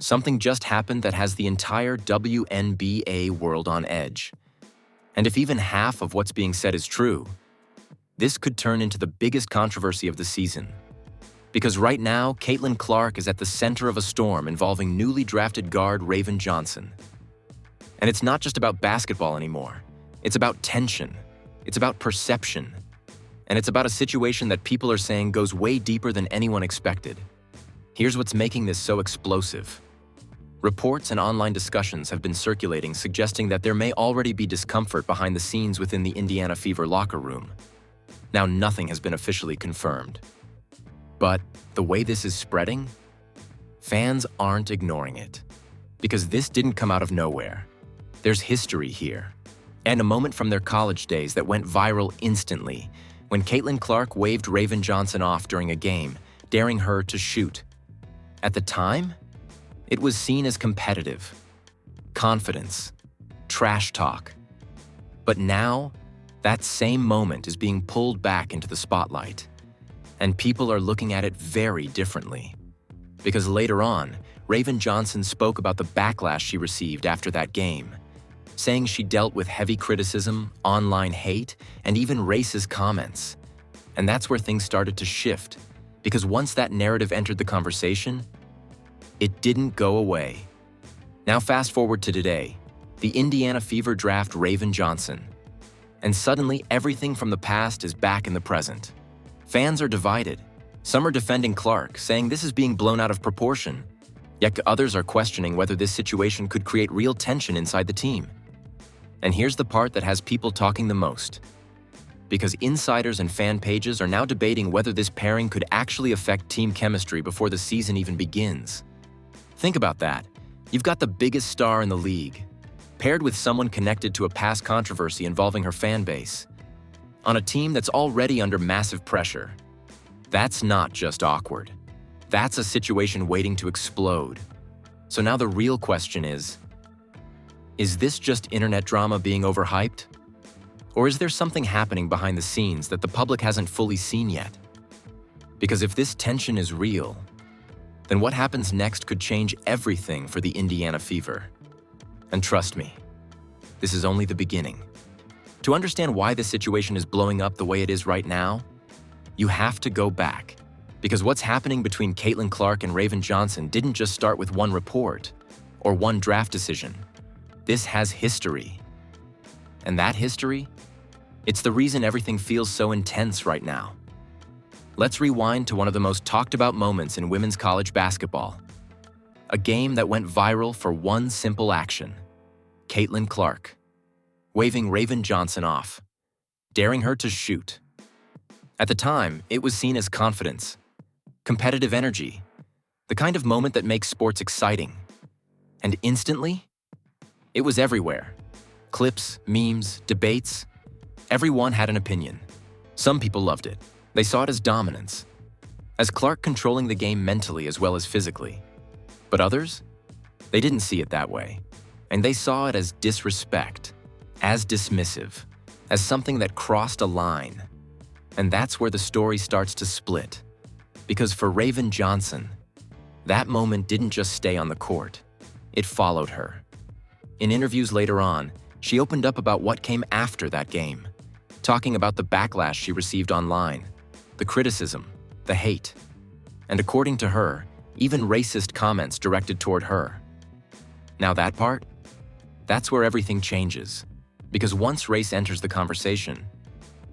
Something just happened that has the entire WNBA world on edge. And if even half of what's being said is true, this could turn into the biggest controversy of the season. Because right now, Caitlin Clark is at the center of a storm involving newly drafted guard Raven Johnson. And it's not just about basketball anymore. It's about tension. It's about perception. And it's about a situation that people are saying goes way deeper than anyone expected. Here's what's making this so explosive. Reports and online discussions have been circulating suggesting that there may already be discomfort behind the scenes within the Indiana Fever locker room. Now, nothing has been officially confirmed. But the way this is spreading, fans aren't ignoring it. Because this didn't come out of nowhere. There's history here. And a moment from their college days that went viral instantly when Caitlin Clark waved Raven Johnson off during a game, daring her to shoot. At the time, it was seen as competitive, confidence, trash talk. But now, that same moment is being pulled back into the spotlight. And people are looking at it very differently. Because later on, Raven Johnson spoke about the backlash she received after that game, saying she dealt with heavy criticism, online hate, and even racist comments. And that's where things started to shift, because once that narrative entered the conversation, it didn't go away. Now fast forward to today, the Indiana Fever draft Raven Johnson. And suddenly everything from the past is back in the present. Fans are divided. Some are defending Clark, saying this is being blown out of proportion. Yet others are questioning whether this situation could create real tension inside the team. And here's the part that has people talking the most. Because insiders and fan pages are now debating whether this pairing could actually affect team chemistry before the season even begins. Think about that. You've got the biggest star in the league, paired with someone connected to a past controversy involving her fan base, on a team that's already under massive pressure. That's not just awkward. That's a situation waiting to explode. So now the real question is this just internet drama being overhyped? Or is there something happening behind the scenes that the public hasn't fully seen yet? Because if this tension is real, then what happens next could change everything for the Indiana Fever. And trust me, this is only the beginning. To understand why this situation is blowing up the way it is right now, you have to go back. Because what's happening between Caitlin Clark and Raven Johnson didn't just start with one report or one draft decision. This has history. And that history, it's the reason everything feels so intense right now. Let's rewind to one of the most talked about moments in women's college basketball. A game that went viral for one simple action. Caitlin Clark, waving Raven Johnson off, daring her to shoot. At the time, it was seen as confidence, competitive energy, the kind of moment that makes sports exciting. And instantly, it was everywhere. Clips, memes, debates, everyone had an opinion. Some people loved it. They saw it as dominance, as Clark controlling the game mentally as well as physically. But others, they didn't see it that way. And they saw it as disrespect, as dismissive, as something that crossed a line. And that's where the story starts to split. Because for Raven Johnson, that moment didn't just stay on the court. It followed her. In interviews later on, she opened up about what came after that game, talking about the backlash she received online, the criticism, the hate, and according to her, even racist comments directed toward her. Now that part? That's where everything changes. Because once race enters the conversation,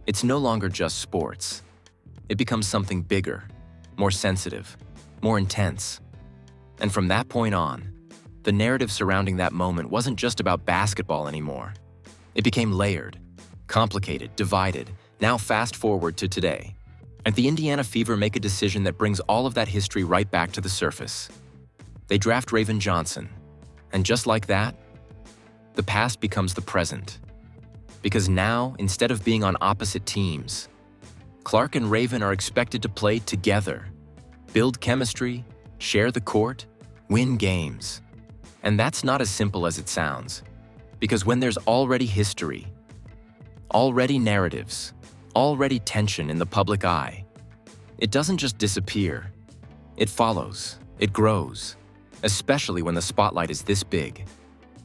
it's no longer just sports. It becomes something bigger, more sensitive, more intense. And from that point on, the narrative surrounding that moment wasn't just about basketball anymore. It became layered, complicated, divided. Now fast forward to today. And the Indiana Fever make a decision that brings all of that history right back to the surface. They draft Raven Johnson. And just like that, the past becomes the present. Because now, instead of being on opposite teams, Clark and Raven are expected to play together, build chemistry, share the court, win games. And that's not as simple as it sounds. Because when there's already history, already narratives, already tension in the public eye, it doesn't just disappear. It follows, it grows, especially when the spotlight is this big.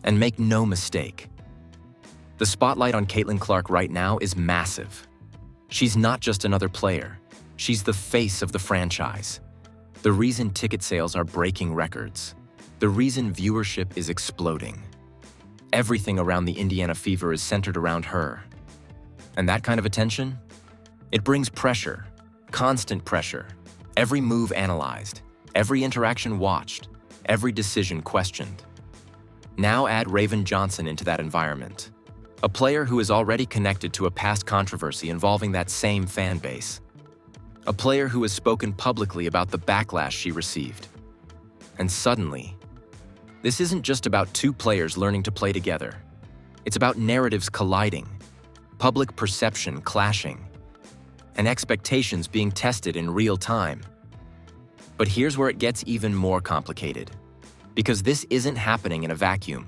And make no mistake, the spotlight on Caitlin Clark right now is massive. She's not just another player, she's the face of the franchise. The reason ticket sales are breaking records. The reason viewership is exploding. Everything around the Indiana Fever is centered around her. And that kind of attention? It brings pressure, constant pressure. Every move analyzed, every interaction watched, every decision questioned. Now add Raven Johnson into that environment. A player who is already connected to a past controversy involving that same fan base. A player who has spoken publicly about the backlash she received. And suddenly, this isn't just about two players learning to play together. It's about narratives colliding, public perception clashing, and expectations being tested in real time. But here's where it gets even more complicated. Because this isn't happening in a vacuum.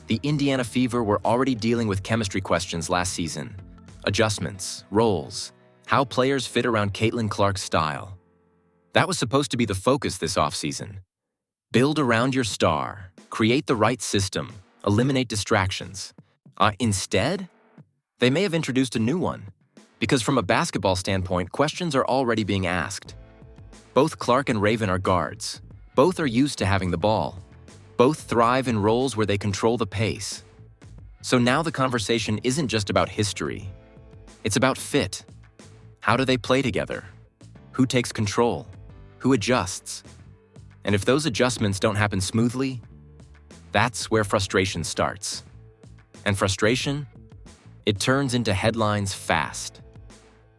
The Indiana Fever were already dealing with chemistry questions last season. Adjustments, roles, how players fit around Caitlin Clark's style. That was supposed to be the focus this offseason. Build around your star, create the right system, eliminate distractions. Instead, they may have introduced a new one. Because from a basketball standpoint, questions are already being asked. Both Clark and Raven are guards. Both are used to having the ball. Both thrive in roles where they control the pace. So now the conversation isn't just about history. It's about fit. How do they play together? Who takes control? Who adjusts? And if those adjustments don't happen smoothly, that's where frustration starts. And frustration, it turns into headlines fast.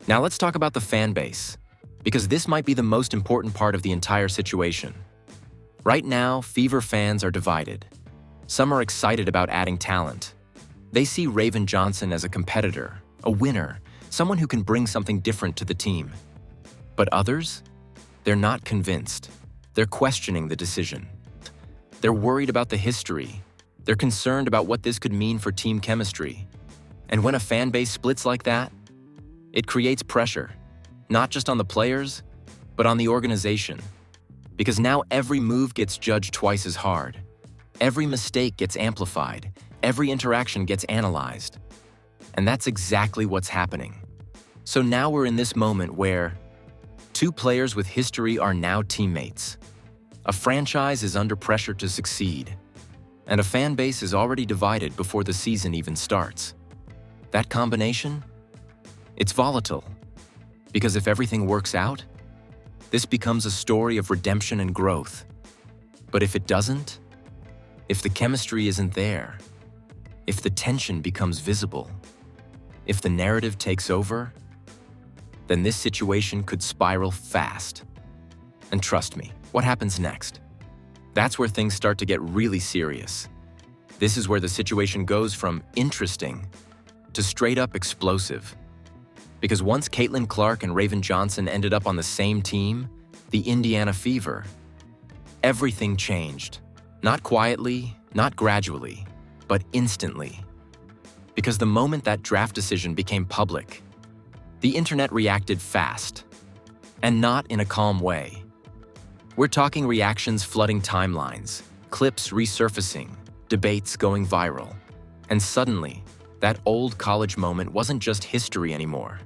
Now let's talk about the fan base, because this might be the most important part of the entire situation. Right now, Fever fans are divided. Some are excited about adding talent. They see Raven Johnson as a competitor, a winner, someone who can bring something different to the team. But others? They're not convinced. They're questioning the decision. They're worried about the history. They're concerned about what this could mean for team chemistry. And when a fan base splits like that, it creates pressure, not just on the players, but on the organization. Because now every move gets judged twice as hard. Every mistake gets amplified. Every interaction gets analyzed. And that's exactly what's happening. So now we're in this moment where two players with history are now teammates. A franchise is under pressure to succeed. And a fan base is already divided before the season even starts. That combination? It's volatile. Because if everything works out, this becomes a story of redemption and growth. But if it doesn't, if the chemistry isn't there, if the tension becomes visible, if the narrative takes over, then this situation could spiral fast. And trust me, what happens next? That's where things start to get really serious. This is where the situation goes from interesting to straight up explosive. Because once Caitlin Clark and Raven Johnson ended up on the same team, the Indiana Fever, everything changed. Not quietly, not gradually, but instantly. Because the moment that draft decision became public, the internet reacted fast, and not in a calm way. We're talking reactions flooding timelines, clips resurfacing, debates going viral. And suddenly, that old college moment wasn't just history anymore.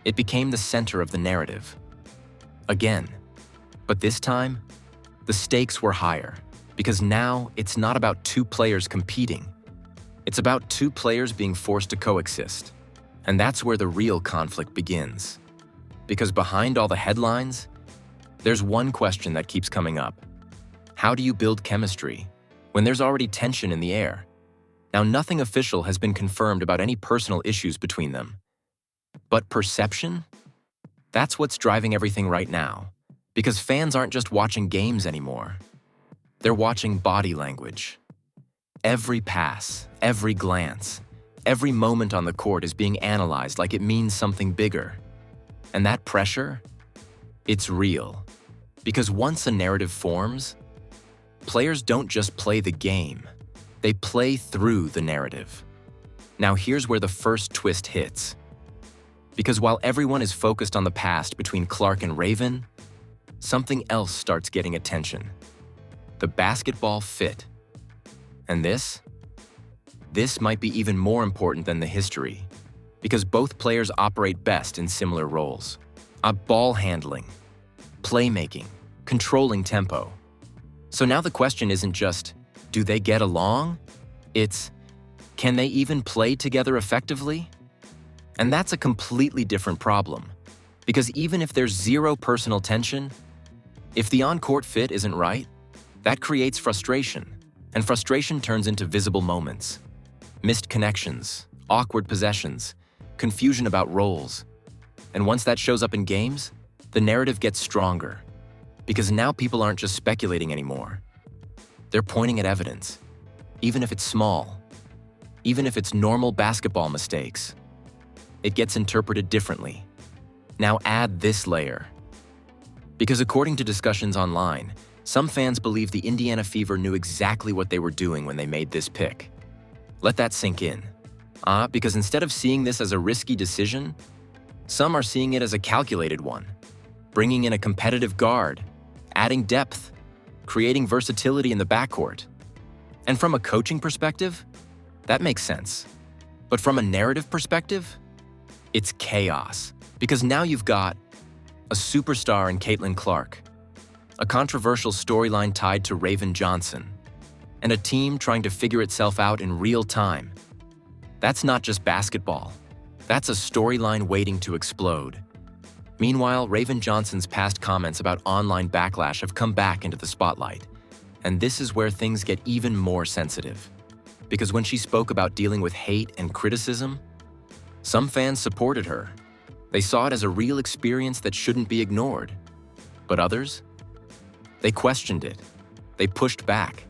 It became the center of the narrative. Again. But this time, the stakes were higher, because now it's not about two players competing. It's about two players being forced to coexist. And that's where the real conflict begins. Because behind all the headlines, there's one question that keeps coming up. How do you build chemistry when there's already tension in the air? Now, nothing official has been confirmed about any personal issues between them. But perception? That's what's driving everything right now. Because fans aren't just watching games anymore. They're watching body language. Every pass, every glance, every moment on the court is being analyzed like it means something bigger. And that pressure? It's real. Because once a narrative forms, players don't just play the game. They play through the narrative. Now here's where the first twist hits. Because while everyone is focused on the past between Clark and Raven, something else starts getting attention. the basketball fit. And this might be even more important than the history, because both players operate best in similar roles. Ball handling, playmaking, controlling tempo. So now the question isn't just, do they get along? It's, can they even play together effectively? And that's a completely different problem, because even if there's zero personal tension, if the on-court fit isn't right, that creates frustration, and frustration turns into visible moments. Missed connections, awkward possessions, confusion about roles. And once that shows up in games, the narrative gets stronger, because now people aren't just speculating anymore. They're pointing at evidence, even if it's small, even if it's normal basketball mistakes. It gets interpreted differently. Now add this layer. Because according to discussions online, some fans believe the Indiana Fever knew exactly what they were doing when they made this pick. Let that sink in. Because instead of seeing this as a risky decision, some are seeing it as a calculated one, bringing in a competitive guard, adding depth, creating versatility in the backcourt. And from a coaching perspective, that makes sense. But from a narrative perspective, it's chaos. Because now you've got a superstar in Caitlin Clark, a controversial storyline tied to Raven Johnson, and a team trying to figure itself out in real time. That's not just basketball. That's a storyline waiting to explode. Meanwhile, Raven Johnson's past comments about online backlash have come back into the spotlight. And this is where things get even more sensitive. Because when she spoke about dealing with hate and criticism, some fans supported her. They saw it as a real experience that shouldn't be ignored. But others? They questioned it. They pushed back.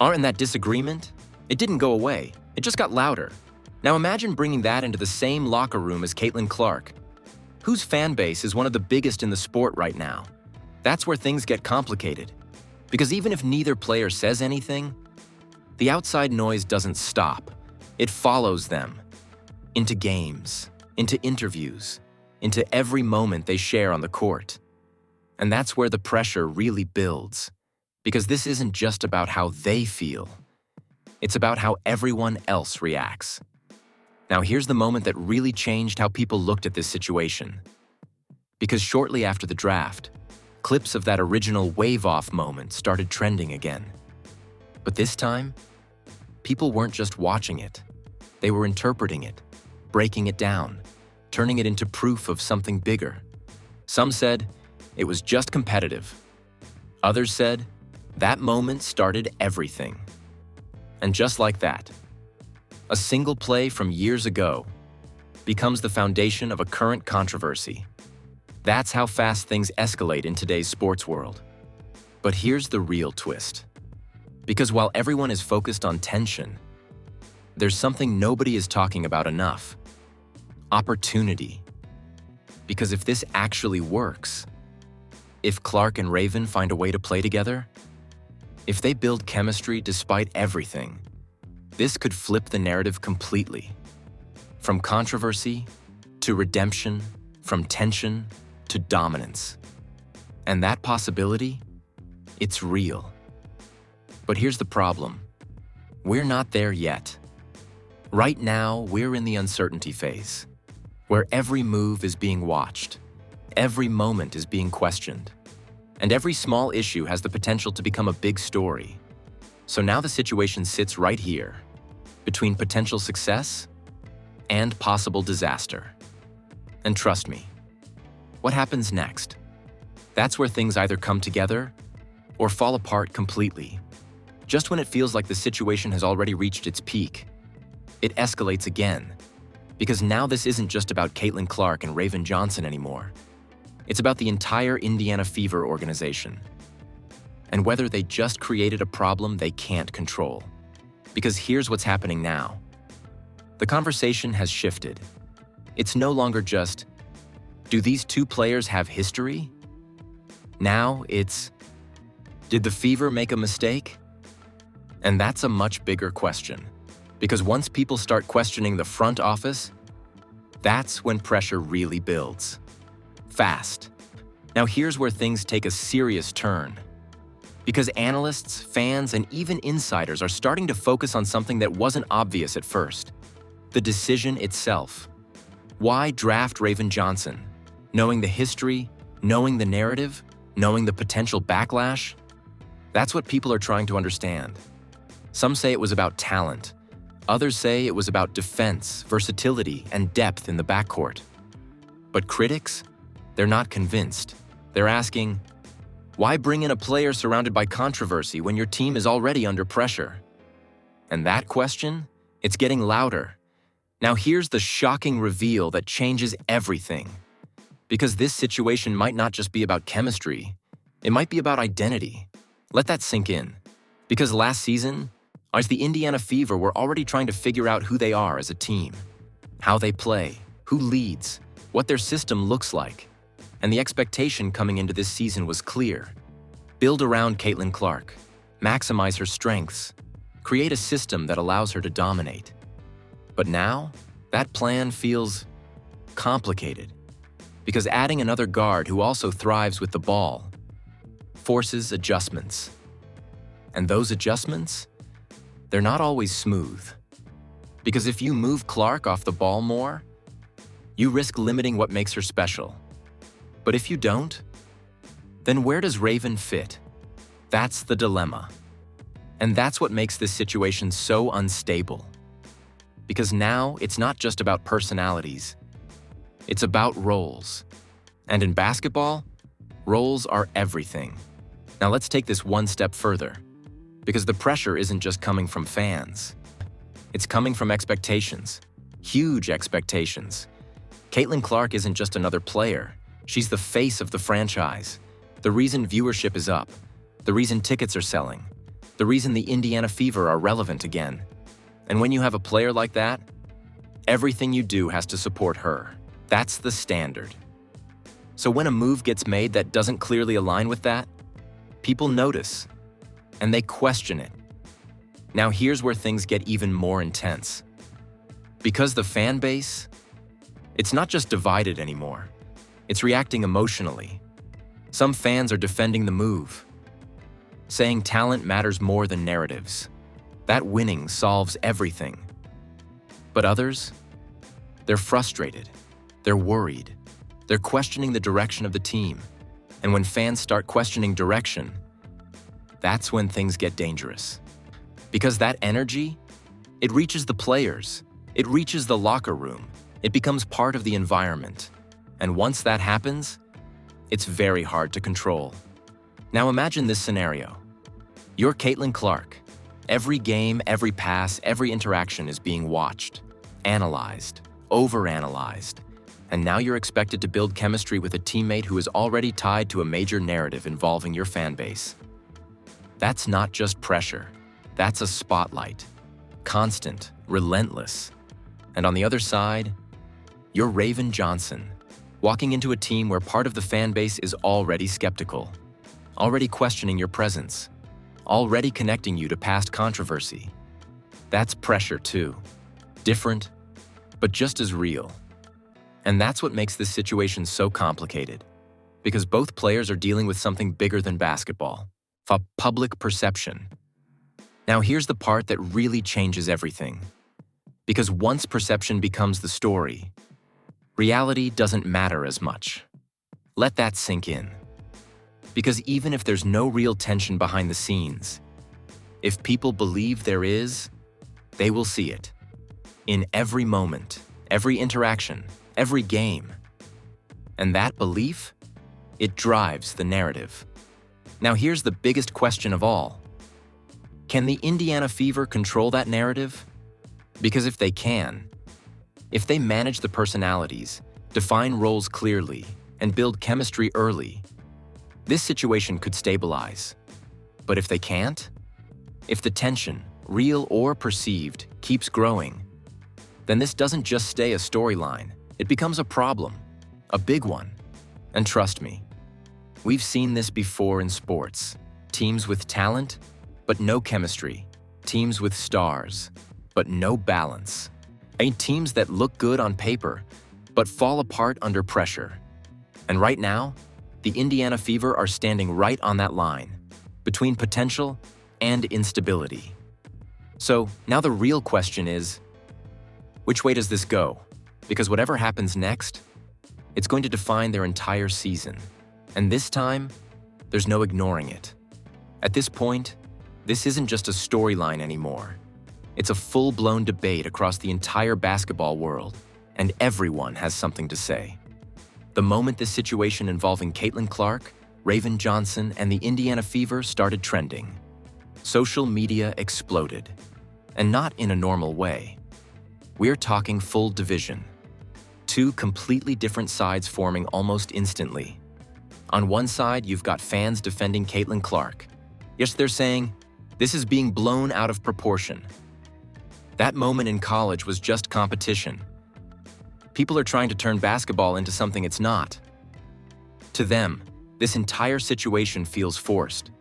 In that disagreement, it didn't go away. It just got louder. Now imagine bringing that into the same locker room as Caitlin Clark, whose fan base is one of the biggest in the sport right now. That's where things get complicated. Because even if neither player says anything, the outside noise doesn't stop. It follows them into games, into interviews, into every moment they share on the court. And that's where the pressure really builds. Because this isn't just about how they feel. It's about how everyone else reacts. Now here's the moment that really changed how people looked at this situation. Because shortly after the draft, clips of that original wave-off moment started trending again. But this time, people weren't just watching it. They were interpreting it, breaking it down, turning it into proof of something bigger. Some said it was just competitive. Others said that moment started everything. And just like that, a single play from years ago becomes the foundation of a current controversy. That's how fast things escalate in today's sports world. But here's the real twist. Because while everyone is focused on tension, there's something nobody is talking about enough: opportunity. Because if this actually works, if Clark and Raven find a way to play together, if they build chemistry despite everything, this could flip the narrative completely. From controversy to redemption, from tension to dominance. And that possibility, it's real. But here's the problem. We're not there yet. Right now, we're in the uncertainty phase, where every move is being watched, every moment is being questioned, and every small issue has the potential to become a big story. So now the situation sits right here, between potential success and possible disaster. And trust me, what happens next? That's where things either come together or fall apart completely. Just when it feels like the situation has already reached its peak, it escalates again. Because now this isn't just about Caitlin Clark and Raven Johnson anymore. It's about the entire Indiana Fever organization. And whether they just created a problem they can't control. Because here's what's happening now. The conversation has shifted. It's no longer just, do these two players have history? Now it's, did the Fever make a mistake? And that's a much bigger question. Because once people start questioning the front office, that's when pressure really builds. Fast. Now here's where things take a serious turn. Because analysts, fans, and even insiders are starting to focus on something that wasn't obvious at first: the decision itself. Why draft Raven Johnson? Knowing the history, knowing the narrative, knowing the potential backlash? That's what people are trying to understand. Some say it was about talent. Others say it was about defense, versatility, and depth in the backcourt. But critics? They're not convinced. They're asking, why bring in a player surrounded by controversy when your team is already under pressure? And that question? It's getting louder. Now here's the shocking reveal that changes everything. Because this situation might not just be about chemistry, it might be about identity. Let that sink in. Because last season, as the Indiana Fever were already trying to figure out who they are as a team, how they play, who leads, what their system looks like. And the expectation coming into this season was clear. Build around Caitlin Clark, maximize her strengths, create a system that allows her to dominate. But now, that plan feels complicated. Because adding another guard who also thrives with the ball forces adjustments. And those adjustments? They're not always smooth. Because if you move Clark off the ball more, you risk limiting what makes her special. But if you don't, then where does Raven fit? That's the dilemma. And that's what makes this situation so unstable. Because now it's not just about personalities. It's about roles. And in basketball, roles are everything. Now let's take this one step further. Because the pressure isn't just coming from fans. It's coming from expectations. Huge expectations. Caitlin Clark isn't just another player. She's the face of the franchise. The reason viewership is up. The reason tickets are selling. The reason the Indiana Fever are relevant again. And when you have a player like that, everything you do has to support her. That's the standard. So when a move gets made that doesn't clearly align with that, people notice. And they question it. Now here's where things get even more intense. Because the fan base, it's not just divided anymore. It's reacting emotionally. Some fans are defending the move, saying talent matters more than narratives. That winning solves everything. But others? They're frustrated. They're worried. They're questioning the direction of the team. And when fans start questioning direction, that's when things get dangerous. Because that energy, it reaches the players. It reaches the locker room. It becomes part of the environment. And once that happens, it's very hard to control. Now imagine this scenario. You're Caitlin Clark. Every game, every pass, every interaction is being watched, analyzed, overanalyzed. And now you're expected to build chemistry with a teammate who is already tied to a major narrative involving your fan base. That's not just pressure. That's a spotlight. Constant, relentless. And on the other side, you're Raven Johnson, walking into a team where part of the fan base is already skeptical, already questioning your presence, already connecting you to past controversy. That's pressure too. Different, but just as real. And that's what makes this situation so complicated. Because both players are dealing with something bigger than basketball. Public perception. Now here's the part that really changes everything. Because once perception becomes the story, reality doesn't matter as much. Let that sink in. Because even if there's no real tension behind the scenes, if people believe there is, they will see it. In every moment, every interaction, every game. And that belief, it drives the narrative. Now here's the biggest question of all. Can the Indiana Fever control that narrative? Because if they can, if they manage the personalities, define roles clearly, and build chemistry early, this situation could stabilize. But if they can't, if the tension, real or perceived, keeps growing, then this doesn't just stay a storyline, it becomes a problem, a big one. And trust me, we've seen this before in sports. Teams with talent, but no chemistry. Teams with stars, but no balance. Teams that look good on paper, but fall apart under pressure. And right now, the Indiana Fever are standing right on that line, between potential and instability. So now the real question is, which way does this go? Because whatever happens next, it's going to define their entire season. And this time, there's no ignoring it. At this point, this isn't just a storyline anymore. It's a full-blown debate across the entire basketball world, and everyone has something to say. The moment this situation involving Caitlin Clark, Raven Johnson, and the Indiana Fever started trending, social media exploded. And not in a normal way. We're talking full division. Two completely different sides forming almost instantly. On one side, you've got fans defending Caitlin Clark. Yes, they're saying, this is being blown out of proportion. That moment in college was just competition. People are trying to turn basketball into something it's not. To them, this entire situation feels forced,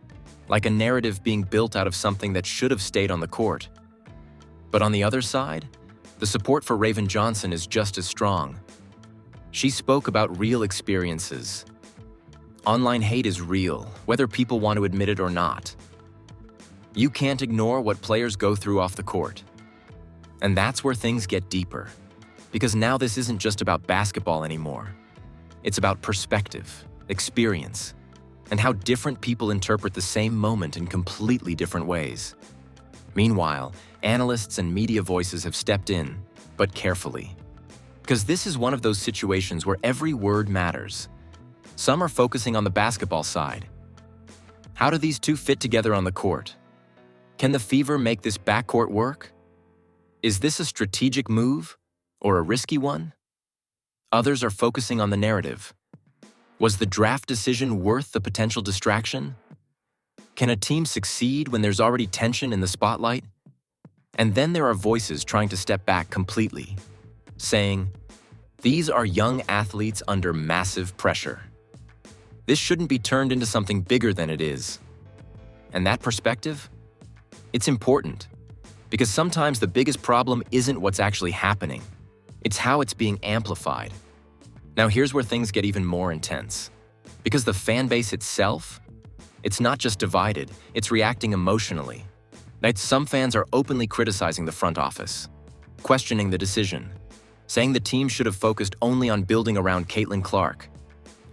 like a narrative being built out of something that should have stayed on the court. But on the other side, the support for Raven Johnson is just as strong. She spoke about real experiences. Online hate is real, whether people want to admit it or not. You can't ignore what players go through off the court. And that's where things get deeper. Because now this isn't just about basketball anymore. It's about perspective, experience, and how different people interpret the same moment in completely different ways. Meanwhile, analysts and media voices have stepped in, but carefully. Because this is one of those situations where every word matters. Some are focusing on the basketball side. How do these two fit together on the court? Can the Fever make this backcourt work? Is this a strategic move or a risky one? Others are focusing on the narrative. Was the draft decision worth the potential distraction? Can a team succeed when there's already tension in the spotlight? And then there are voices trying to step back completely, saying, these are young athletes under massive pressure. This shouldn't be turned into something bigger than it is. And that perspective? It's important, because sometimes the biggest problem isn't what's actually happening. It's how it's being amplified. Now here's where things get even more intense. Because the fan base itself, it's not just divided, it's reacting emotionally. Some fans are openly criticizing the front office, questioning the decision, saying the team should have focused only on building around Caitlin Clark.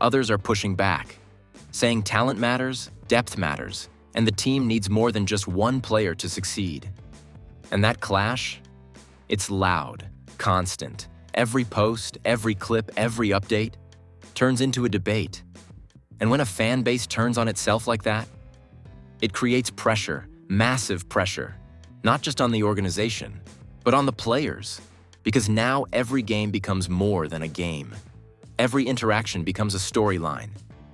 Others are pushing back, saying talent matters, depth matters, and the team needs more than just one player to succeed. And that clash? It's loud, constant. Every post, every clip, every update turns into a debate. And when a fan base turns on itself like that, it creates pressure, massive pressure, not just on the organization, but on the players. Because now every game becomes more than a game. Every interaction becomes a storyline.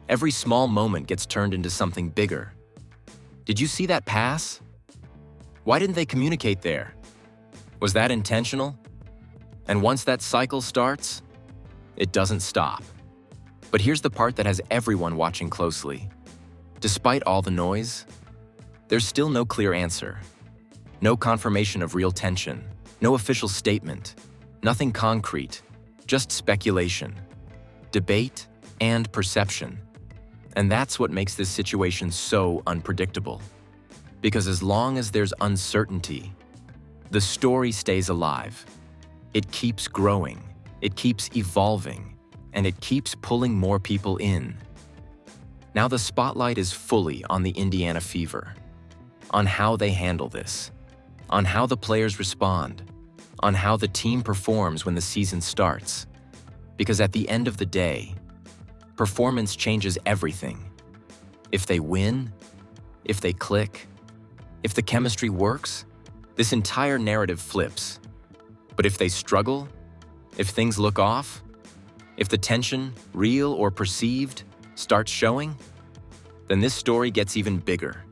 Every small moment gets turned into something bigger. Did you see that pass? Why didn't they communicate there? Was that intentional? And once that cycle starts, it doesn't stop. But here's the part that has everyone watching closely. Despite all the noise, there's still no clear answer. No confirmation of real tension, no official statement, nothing concrete, just speculation, debate, and perception. And that's what makes this situation so unpredictable. Because as long as there's uncertainty, the story stays alive. It keeps growing, it keeps evolving, and it keeps pulling more people in. Now the spotlight is fully on the Indiana Fever, on how they handle this, on how the players respond, on how the team performs when the season starts. Because at the end of the day, performance changes everything. If they win, if they click, if the chemistry works, this entire narrative flips. But if they struggle, if things look off, if the tension, real or perceived, starts showing, then this story gets even bigger.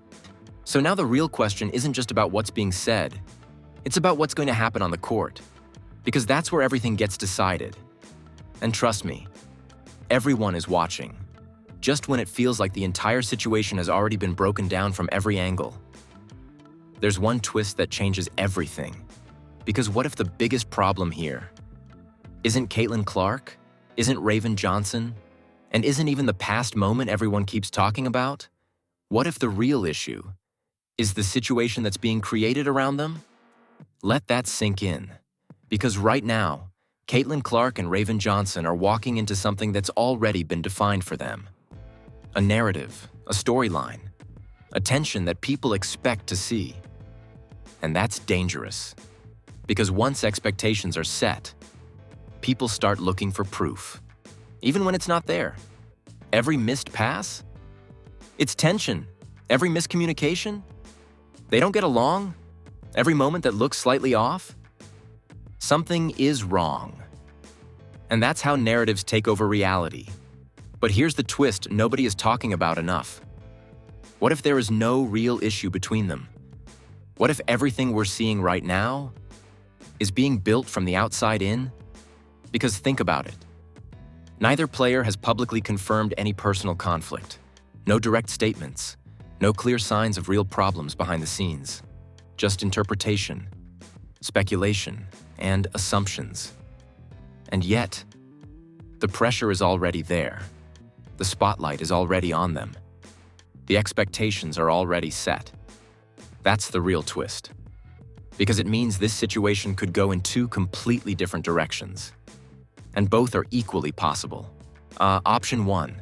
So now the real question isn't just about what's being said, it's about what's going to happen on the court. Because that's where everything gets decided. And trust me, everyone is watching. Just when it feels like the entire situation has already been broken down from every angle. There's one twist that changes everything. Because what if the biggest problem here isn't Caitlin Clark, isn't Raven Johnson, and isn't even the past moment everyone keeps talking about? What if the real issue is the situation that's being created around them? Let that sink in. Because right now, Caitlin Clark and Raven Johnson are walking into something that's already been defined for them. A narrative, a storyline, a tension that people expect to see. And that's dangerous. Because once expectations are set, people start looking for proof. Even when it's not there. Every missed pass? It's tension. Every miscommunication? They don't get along? Every moment that looks slightly off? Something is wrong. And that's how narratives take over reality. But here's the twist nobody is talking about enough. What if there is no real issue between them? What if everything we're seeing right now is being built from the outside in? Because think about it. Neither player has publicly confirmed any personal conflict. No direct statements. No clear signs of real problems behind the scenes. Just interpretation, speculation, and assumptions. And yet, the pressure is already there. The spotlight is already on them. The expectations are already set. That's the real twist. Because it means this situation could go in two completely different directions. And both are equally possible. Option 1.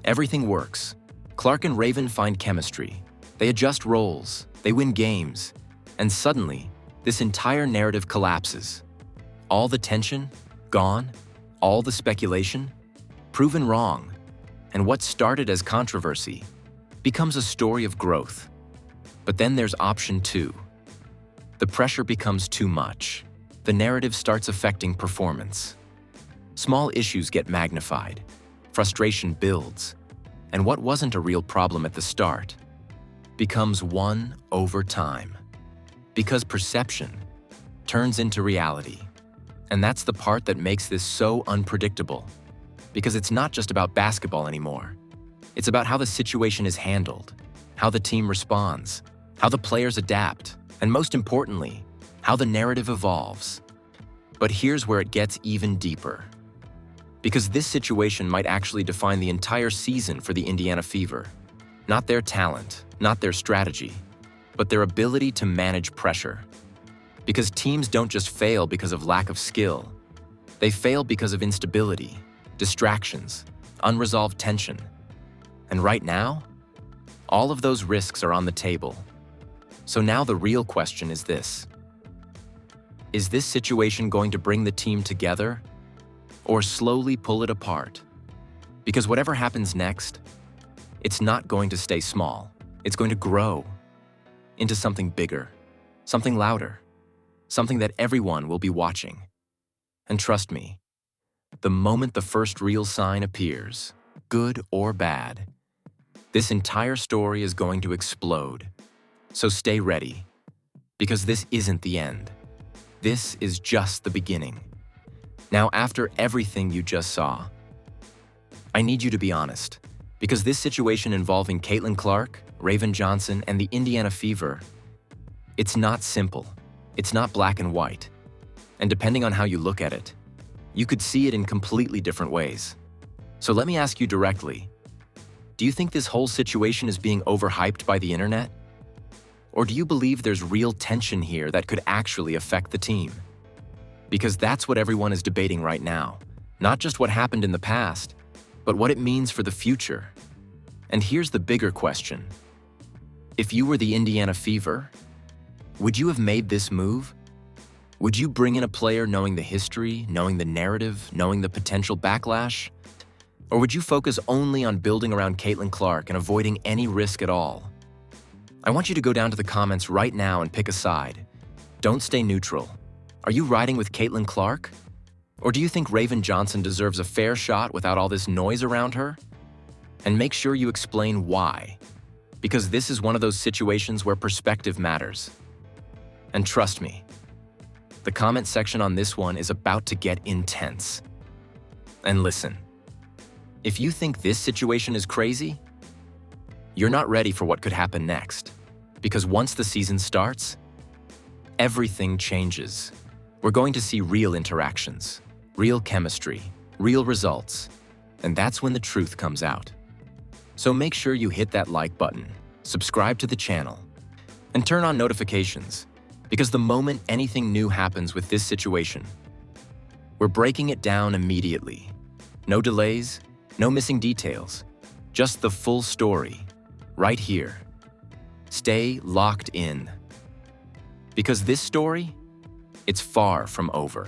Everything works. Clark and Raven find chemistry. They adjust roles. They win games. And suddenly, this entire narrative collapses. All the tension, gone. All the speculation, proven wrong. And what started as controversy becomes a story of growth. But then there's option 2. The pressure becomes too much. The narrative starts affecting performance. Small issues get magnified. Frustration builds. And what wasn't a real problem at the start becomes one over time. Because perception turns into reality. And that's the part that makes this so unpredictable. Because it's not just about basketball anymore. It's about how the situation is handled, how the team responds, how the players adapt, and most importantly, how the narrative evolves. But here's where it gets even deeper. Because this situation might actually define the entire season for the Indiana Fever. Not their talent, not their strategy, but their ability to manage pressure. Because teams don't just fail because of lack of skill. They fail because of instability, distractions, unresolved tension. And right now, all of those risks are on the table. So now the real question is this. Is this situation going to bring the team together or slowly pull it apart? Because whatever happens next, it's not going to stay small. It's going to grow into something bigger, something louder, something that everyone will be watching. And trust me, the moment the first real sign appears, good or bad, this entire story is going to explode. So stay ready, because this isn't the end. This is just the beginning. Now, after everything you just saw, I need you to be honest, because this situation involving Caitlin Clark, Raven Johnson, and the Indiana Fever, it's not simple. It's not black and white. And depending on how you look at it, you could see it in completely different ways. So let me ask you directly, do you think this whole situation is being overhyped by the internet? Or do you believe there's real tension here that could actually affect the team? Because that's what everyone is debating right now. Not just what happened in the past, but what it means for the future. And here's the bigger question. If you were the Indiana Fever, would you have made this move? Would you bring in a player knowing the history, knowing the narrative, knowing the potential backlash? Or would you focus only on building around Caitlin Clark and avoiding any risk at all? I want you to go down to the comments right now and pick a side. Don't stay neutral. Are you riding with Caitlin Clark? Or do you think Raven Johnson deserves a fair shot without all this noise around her? And make sure you explain why. Because this is one of those situations where perspective matters. And trust me, the comment section on this one is about to get intense. And listen, if you think this situation is crazy, you're not ready for what could happen next. Because once the season starts, everything changes. We're going to see real interactions, real chemistry, real results, and that's when the truth comes out. So make sure you hit that like button, subscribe to the channel, and turn on notifications, because the moment anything new happens with this situation, we're breaking it down immediately. No delays, no missing details, just the full story, right here. Stay locked in. Because this story, it's far from over.